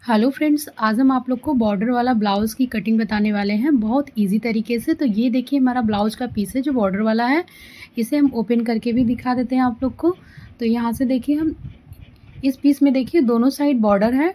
Hello friends, आज हम आप लोग को बॉर्डर वाला ब्लाउज़ की कटिंग बताने वाले हैं बहुत इजी तरीके से। तो ये देखिए हमारा ब्लाउज़ का पीस है जो बॉर्डर वाला है। इसे हम ओपन करके भी दिखा देते हैं आप लोग को। तो यहाँ से देखिए हम इस पीस में देखिए दोनों साइड बॉर्डर है।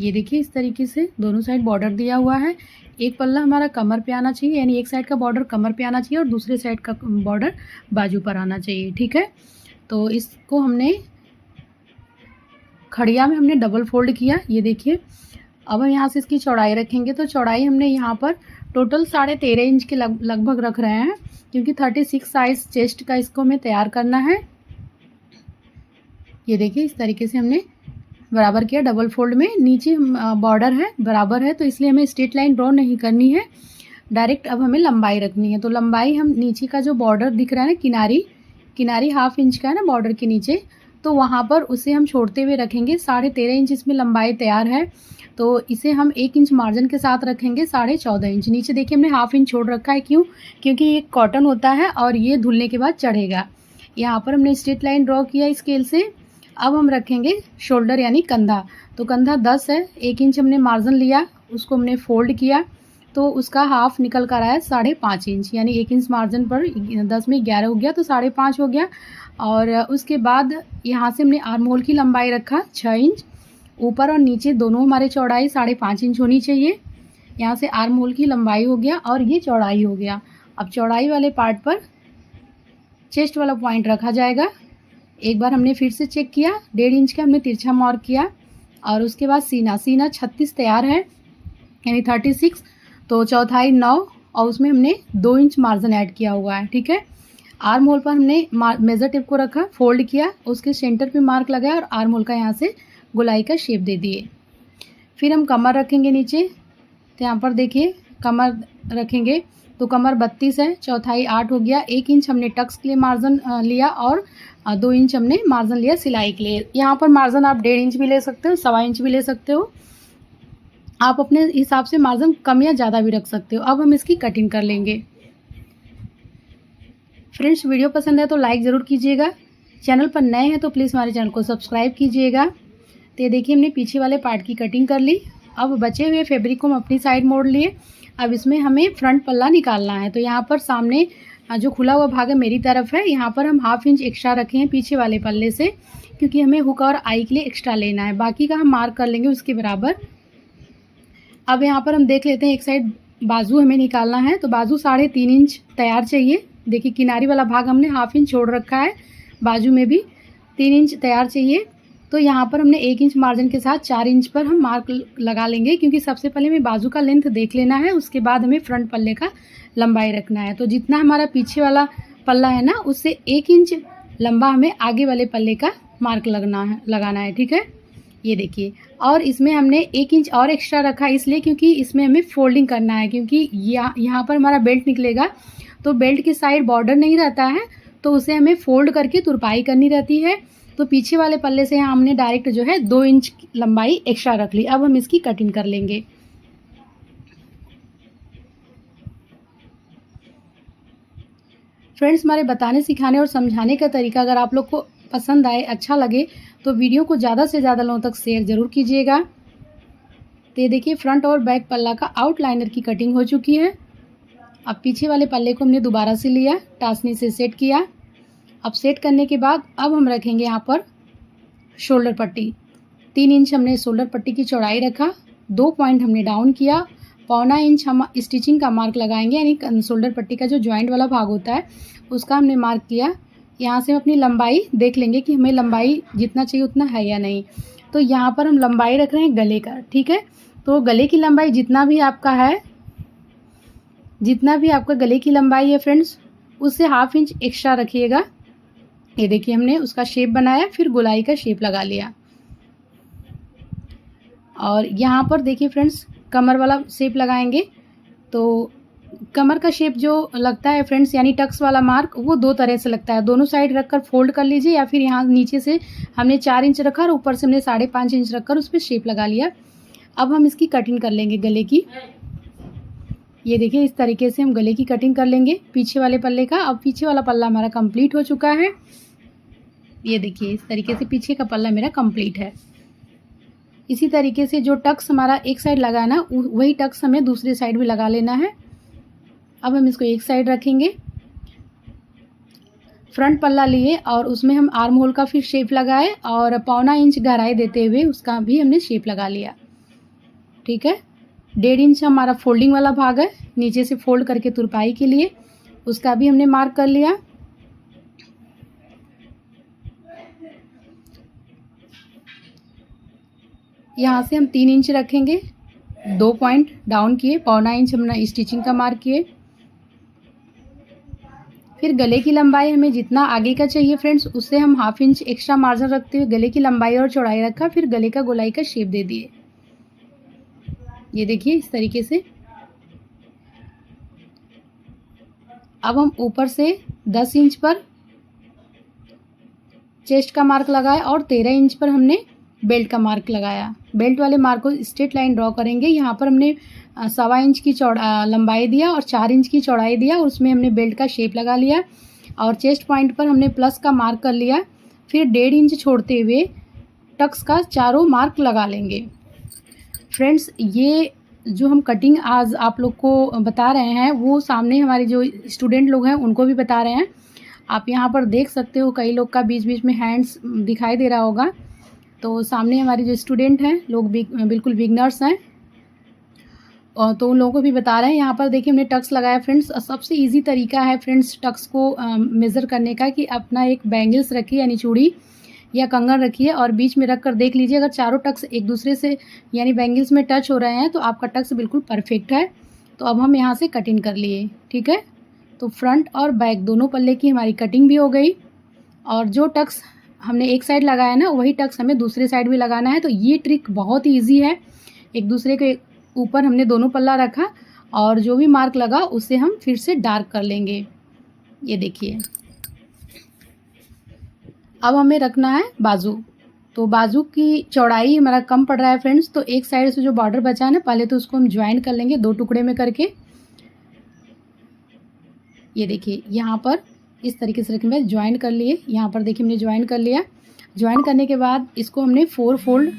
ये देखिए इस तरीके से दोनों साइड बॉर्डर दिया हुआ है। एक पल्ला हमारा कमर पे आना चाहिए, यानी एक साइड का बॉर्डर कमर पे आना चाहिए और दूसरे साइड का बॉर्डर बाजू पर आना चाहिए। ठीक है, तो इसको हमने खड़िया में हमने डबल फोल्ड किया। ये देखिए अब हम यहाँ से इसकी चौड़ाई रखेंगे। तो चौड़ाई हमने यहाँ पर टोटल 13.5 इंच के लगभग रख रहे हैं, क्योंकि 36 साइज चेस्ट का इसको हमें तैयार करना है। ये देखिए इस तरीके से हमने बराबर किया डबल फोल्ड में। नीचे बॉर्डर है बराबर है, तो इसलिए हमें स्ट्रेट लाइन ड्रॉ नहीं करनी है, डायरेक्ट अब हमें लंबाई रखनी है। तो लंबाई हम नीचे का जो बॉर्डर दिख रहा है ना, किनारी 1/2 इंच का है ना बॉर्डर के नीचे, तो वहाँ पर उसे हम छोड़ते हुए रखेंगे। 13.5 इंच इसमें लंबाई तैयार है, तो इसे हम 1 इंच मार्जिन के साथ रखेंगे 14.5 इंच। नीचे देखिए हमने 1/2 इंच छोड़ रखा है, क्यों? क्योंकि ये कॉटन होता है और ये धुलने के बाद चढ़ेगा। यहाँ पर हमने स्ट्रेट लाइन ड्रॉ किया स्केल से। अब हम रखेंगे शोल्डर यानी कंधा। तो कंधा 10 है, 1 इंच हमने मार्जिन लिया, उसको हमने फोल्ड किया, तो उसका हाफ निकल कर आया 5.5 इंच, यानी 1 इंच मार्जिन पर 10 में 11 हो गया, तो 5.5 हो गया। और उसके बाद यहाँ से हमने आर्म होल की लंबाई रखा 6 इंच। ऊपर और नीचे दोनों हमारे चौड़ाई 5.5 इंच होनी चाहिए। यहाँ से आर्म होल की लंबाई हो गया और ये चौड़ाई हो गया। अब चौड़ाई वाले पार्ट पर चेस्ट वाला पॉइंट रखा जाएगा। एक बार हमने फिर से चेक किया, 1.5 इंच का हमने तिरछा मार्क किया। और उसके बाद सीना 36 तैयार है, यानी 36, तो चौथाई 9, और उसमें हमने 2 इंच मार्जिन ऐड किया हुआ है। ठीक है, आर्म होल पर हमने मेज़र टेप को रखा, फोल्ड किया, उसके सेंटर पे मार्क लगाया और आर्म होल का यहाँ से गोलाई का शेप दे दिए। फिर हम कमर रखेंगे नीचे। तो यहाँ पर देखिए कमर रखेंगे, तो कमर 32 है, चौथाई 8 हो गया। 1 इंच हमने टक्स के लिए मार्जिन लिया और 2 इंच हमने मार्जिन लिया सिलाई के लिए। यहाँ पर मार्जिन आप 1.5 इंच भी ले सकते हो, 1.25 इंच भी ले सकते हो, आप अपने हिसाब से मार्जिन कम या ज़्यादा भी रख सकते हो। अब हम इसकी कटिंग कर लेंगे। फ्रेंड्स, वीडियो पसंद है तो लाइक ज़रूर कीजिएगा। चैनल पर नए हैं तो प्लीज़ हमारे चैनल को सब्सक्राइब कीजिएगा। तो ये देखिए हमने पीछे वाले पार्ट की कटिंग कर ली। अब बचे हुए फैब्रिक को हम अपनी साइड मोड़ लिए। अब इसमें हमें फ्रंट पल्ला निकालना है। तो यहाँ पर सामने जो खुला हुआ भाग है मेरी तरफ है, यहाँ पर हम 1/2 इंच एक्स्ट्रा रखे हैं पीछे वाले पल्ले से, क्योंकि हमें हुक और आई के लिए एक्स्ट्रा लेना है। बाकी का हम मार्क कर लेंगे उसके बराबर। अब यहाँ पर हम देख लेते हैं, एक साइड बाजू हमें निकालना है, तो बाजू 3.5 इंच तैयार चाहिए। देखिए किनारी वाला भाग हमने 1/2 इंच छोड़ रखा है, बाजू में भी 3 इंच तैयार चाहिए। तो यहाँ पर हमने 1 इंच मार्जिन के साथ 4 इंच पर हम मार्क लगा लेंगे, क्योंकि सबसे पहले हमें बाजू का लेंथ देख लेना है, उसके बाद हमें फ्रंट पल्ले का लंबाई रखना है। तो जितना हमारा पीछे वाला पल्ला है ना, उससे 1 इंच लंबा हमें आगे वाले पल्ले का मार्क लगाना है। ठीक है, ये देखिए। और इसमें हमने 1 इंच और एक्स्ट्रा रखा इसलिए क्योंकि इसमें हमें फोल्डिंग करना है, क्योंकि यहाँ पर हमारा बेल्ट निकलेगा, तो बेल्ट की साइड बॉर्डर नहीं रहता है, तो उसे हमें फोल्ड करके तुरपाई करनी रहती है। तो पीछे वाले पल्ले से यहाँ हमने डायरेक्ट जो है 2 इंच लंबाई एक्स्ट्रा रख ली। अब हम इसकी कटिंग कर लेंगे। फ्रेंड्स, हमारे बताने सिखाने और समझाने का तरीका अगर आप लोग को पसंद आए, अच्छा लगे, तो वीडियो को ज़्यादा से ज़्यादा लोगों तक शेयर ज़रूर कीजिएगा। तो ये देखिए फ्रंट और बैक पल्ला का आउटलाइनर की कटिंग हो चुकी है। अब पीछे वाले पल्ले को हमने दोबारा से लिया, टासनी से सेट किया। अब सेट करने के बाद अब हम रखेंगे यहाँ पर शोल्डर पट्टी। 3 इंच हमने शोल्डर पट्टी की चौड़ाई रखा, 2 पॉइंट हमने डाउन किया, 1/4 इंच हम स्टिचिंग का मार्क लगाएंगे, यानी शोल्डर पट्टी का जो जॉइंट वाला भाग होता है उसका हमने मार्क किया। यहाँ से हम अपनी लंबाई देख लेंगे कि हमें लंबाई जितना चाहिए उतना है या नहीं। तो यहाँ पर हम लंबाई रख रहे हैं गले का। ठीक है, तो गले की लंबाई जितना भी आपका गले की लंबाई है फ्रेंड्स, उससे 1/2 इंच एक्स्ट्रा रखिएगा। ये देखिए हमने उसका शेप बनाया, फिर गोलाई का शेप लगा लिया। और यहाँ पर देखिए फ्रेंड्स कमर वाला शेप लगाएंगे। तो कमर का शेप जो लगता है फ्रेंड्स, यानी टक्स वाला मार्क, वो 2 तरह से लगता है। दोनों साइड रखकर फोल्ड कर लीजिए, या फिर यहाँ नीचे से हमने 4 इंच रखा और ऊपर से हमने 5.5 इंच रखकर उस पर शेप लगा लिया। अब हम इसकी कटिंग कर लेंगे गले की। ये देखिए इस तरीके से हम गले की कटिंग कर लेंगे पीछे वाले पल्ले का। अब पीछे वाला पल्ला हमारा कंप्लीट हो चुका है। ये देखिए इस तरीके से पीछे का पल्ला मेरा कंप्लीट है। इसी तरीके से जो टक्स हमारा एक साइड लगा है ना, वही टक्स हमें दूसरी साइड भी लगा लेना है। अब हम इसको एक साइड रखेंगे, फ्रंट पल्ला लिए और उसमें हम आर्म होल का फिर शेप लगाए और 1.25 इंच गहराई देते हुए उसका भी हमने शेप लगा लिया। ठीक है, 1.5 इंच हमारा फोल्डिंग वाला भाग है, नीचे से फोल्ड करके तुरपाई के लिए, उसका भी हमने मार्क कर लिया। यहाँ से हम 3 इंच रखेंगे, 2 पॉइंट डाउन किए, 1.25 इंच हमने स्टिचिंग का मार्क किए। फिर गले की लंबाई हमें जितना आगे का चाहिए फ्रेंड्स, उससे हम 1/2 इंच एक्स्ट्रा मार्जिन रखते हुए गले की लंबाई और चौड़ाई रखा, फिर गले का गोलाई का शेप दे दिए। ये देखिए इस तरीके से। अब हम ऊपर से 10 इंच पर चेस्ट का मार्क लगाया और 13 इंच पर हमने बेल्ट का मार्क लगाया। बेल्ट वाले मार्क को स्ट्रेट लाइन ड्रॉ करेंगे। यहाँ पर हमने 1.25 इंच की लंबाई दिया और 4 इंच की चौड़ाई दिया, और उसमें हमने बेल्ट का शेप लगा लिया और चेस्ट पॉइंट पर हमने प्लस का मार्क कर लिया। फिर 1.5 इंच छोड़ते हुए टक्स का चारों मार्क लगा लेंगे। फ्रेंड्स, ये जो हम कटिंग आज आप लोग को बता रहे हैं वो सामने हमारे जो स्टूडेंट लोग हैं उनको भी बता रहे हैं। आप यहाँ पर देख सकते हो कई लोग का बीच बीच में हैंड्स दिखाई दे रहा होगा। तो सामने हमारे जो स्टूडेंट हैं लोग बिल्कुल बिगनर्स हैं, और तो उन लोगों को भी बता रहे हैं। यहाँ पर देखिए हमने टक्स लगाया फ्रेंड्स। सबसे इजी तरीका है फ्रेंड्स टक्स को मेज़र करने का कि अपना एक बैंगल्स रखिए यानी चूड़ी या कंगन रखिए और बीच में रख कर देख लीजिए, अगर चारों टक्स एक दूसरे से यानी बैंगल्स में टच हो रहे हैं तो आपका टक्स बिल्कुल परफेक्ट है। तो अब हम यहाँ से कटिंग कर लिए। ठीक है, तो फ्रंट और बैक दोनों पल्ले की हमारी कटिंग भी हो गई, और जो टक्स हमने एक साइड लगाया ना वही टक्स हमें दूसरे साइड भी लगाना है। तो ये ट्रिक बहुत ही ईजी है। एक दूसरे के ऊपर हमने दोनों पल्ला रखा और जो भी मार्क लगा उससे हम फिर से डार्क कर लेंगे। ये देखिए, अब हमें रखना है बाजू। तो बाजू की चौड़ाई हमारा कम पड़ रहा है फ्रेंड्स, तो एक साइड से जो बॉर्डर बचा है ना पहले तो उसको हम ज्वाइन कर लेंगे 2 टुकड़े में करके। ये देखिए यहाँ पर इस तरीके से रखेंगे, ज्वाइन कर लिए। यहाँ पर देखिए हमने ज्वाइन कर लिया। ज्वाइन करने के बाद इसको हमने 4 फोल्ड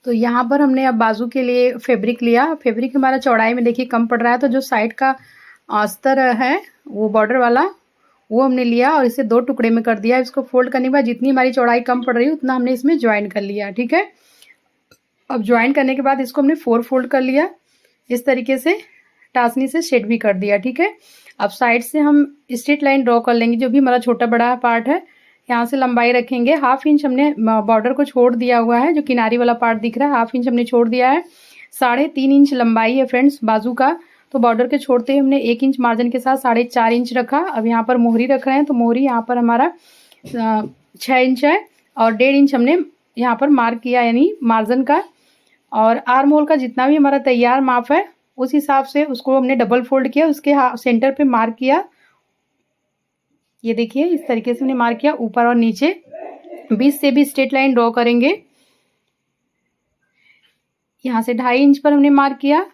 तो यहाँ पर हमने अब बाजू के लिए फैब्रिक लिया। फैब्रिक हमारा चौड़ाई में देखिए कम पड़ रहा है, तो जो साइड का अस्तर है वो बॉर्डर वाला वो हमने लिया और इसे 2 टुकड़े में कर दिया। इसको फोल्ड करने के बाद जितनी हमारी चौड़ाई कम पड़ रही है उतना हमने इसमें ज्वाइन कर लिया। ठीक है, अब ज्वाइन करने के बाद इसको हमने 4 फोल्ड कर लिया। इस तरीके से टासनी से शेड भी कर दिया। ठीक है, अब साइड से हम स्ट्रेट लाइन ड्रॉ कर लेंगे। जो भी हमारा छोटा बड़ा पार्ट है यहाँ से लंबाई रखेंगे। 1/2 इंच हमने बॉर्डर को छोड़ दिया हुआ है, जो किनारी वाला पार्ट दिख रहा है 1/2 इंच हमने छोड़ दिया है। 3.5 इंच लंबाई है फ्रेंड्स बाजू का, तो बॉर्डर के छोड़ते ही हमने 1 इंच मार्जिन के साथ 4.5 इंच रखा। अब यहाँ पर मोहरी रख रहे हैं, तो मोहरी यहाँ पर हमारा 6 इंच है और 1.5 इंच हमने यहाँ पर मार्क किया यानी मार्जिन का। और आर्म होल का जितना भी हमारा तैयार माप है उस हिसाब से उसको हमने डबल फोल्ड किया, उसके सेंटर पे मार्क किया। ये देखिए इस तरीके से हमने मार्क किया। ऊपर और नीचे बीच से भी स्ट्रेट लाइन ड्रॉ करेंगे। यहाँ से 2.5 इंच पर हमने मार्क किया।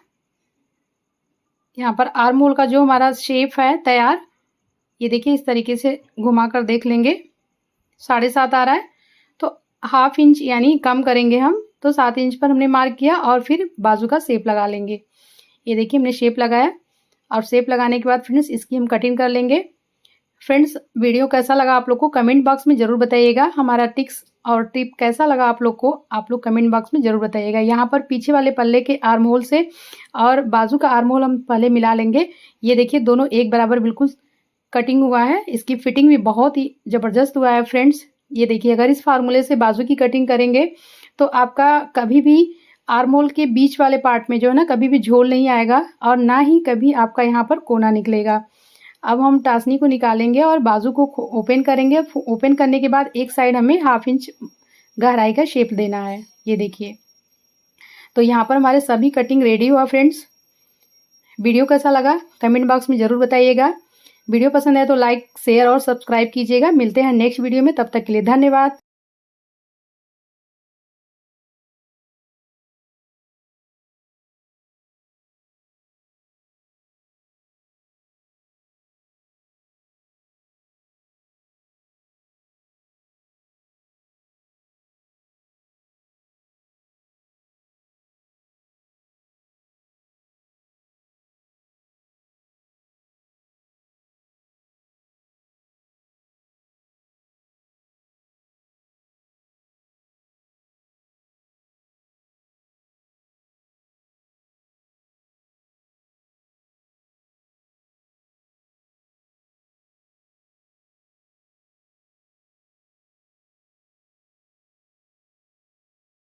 यहाँ पर आर्म होल का जो हमारा शेप है तैयार, ये देखिए इस तरीके से घुमा कर देख लेंगे 7.5 आ रहा है, तो 1/2 इंच यानी कम करेंगे हम, तो 7 इंच पर हमने मार्क किया और फिर बाजू का शेप लगा लेंगे। ये देखिए हमने शेप लगाया और शेप लगाने के बाद फ्रेंड्स इसकी हम कटिंग कर लेंगे। फ्रेंड्स वीडियो कैसा लगा आप लोग को कमेंट बॉक्स में ज़रूर बताइएगा। हमारा टिक्स और टिप कैसा लगा आप लोग को, आप लोग कमेंट बॉक्स में ज़रूर बताइएगा। यहाँ पर पीछे वाले पल्ले के आर्म होल से और बाजू का आर्म होल हम पहले मिला लेंगे। ये देखिए दोनों एक बराबर बिल्कुल कटिंग हुआ है। इसकी फिटिंग भी बहुत ही ज़बरदस्त हुआ है फ्रेंड्स। ये देखिए अगर इस फार्मूले से बाजू की कटिंग करेंगे तो आपका कभी भी आर्म होल के बीच वाले पार्ट में जो है ना कभी भी झोल नहीं आएगा और ना ही कभी आपका यहाँ पर कोना निकलेगा। अब हम टासनी को निकालेंगे और बाजू को ओपन करेंगे। ओपन करने के बाद एक साइड हमें 1/2 इंच गहराई का शेप देना है। ये देखिए तो यहाँ पर हमारे सभी कटिंग रेडी हुआ फ्रेंड्स। वीडियो कैसा लगा कमेंट बॉक्स में ज़रूर बताइएगा। वीडियो पसंद है तो लाइक शेयर और सब्सक्राइब कीजिएगा। मिलते हैं नेक्स्ट वीडियो में, तब तक के लिए धन्यवाद।